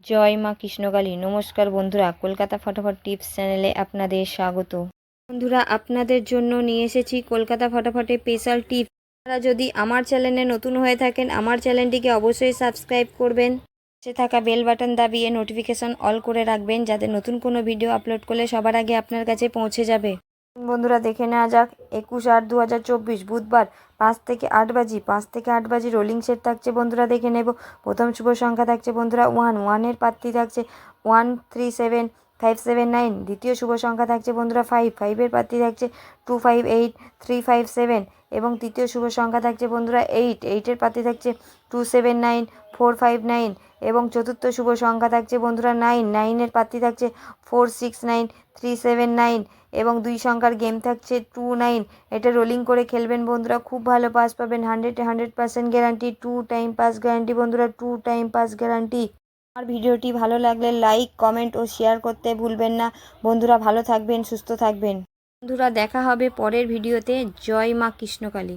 জয় মা কৃষ্ণকালী। নমস্কার বন্ধুরা, কলকাতা ফটাফট টিপস চ্যানেলে আপনাদের স্বাগত। বন্ধুরা, আপনাদের জন্য নিয়ে এসেছি কলকাতা ফটাফটে স্পেশাল টিপস। আপনারা যদি আমার চ্যানেলে নতুন হয়ে থাকেন, আমার চ্যানেলটিকে অবশ্যই সাবস্ক্রাইব করবেন। পাশে থাকা বেল বাটন দাবিয়ে নোটিফিকেশন অল করে রাখবেন, যাতে নতুন কোনো ভিডিও আপলোড করলে সবার আগে আপনার কাছে পৌঁছে যাবে। বন্ধুরা, দেখে নেওয়া যাক 21/8/2024 বুধবার 5 থেকে 8 রোলিং সেট থাকছে। বন্ধুরা দেখে নেব। প্রথম শুভ সংখ্যা থাকছে বন্ধুরা 1 প্রার্থী থাকছে 137579। দ্বিতীয় শুভ সংখ্যা থাকছে বন্ধুরা 5 এর প্রার্থী থাকছে 258357। এবং তৃতীয় শুভ সংখ্যা থাকছে বন্ধুরা 8 এর প্রার্থী থাকছে 279459। এবং চতুর্থ শুভ সংখ্যা থাকছে বন্ধুরা 9 এর প্রার্থী থাকছে 469379। এবং 2 সংখ্যার গেম থাকছে 29। এটা রোলিং করে খেলবেন বন্ধুরা, খুব ভালো পাস পাবেন। 100% গ্যারান্টি, 2 টাইম পাস গ্যারান্টি বন্ধুরা, 2 টাইম পাস গ্যারান্টি। আমার ভিডিওটি ভালো লাগলে লাইক, কমেন্ট ও শেয়ার করতে ভুলবেন না। বন্ধুরা ভালো থাকবেন, সুস্থ থাকবেন। বন্ধুরা দেখা হবে পরের ভিডিওতে। জয় মা কৃষ্ণকালী।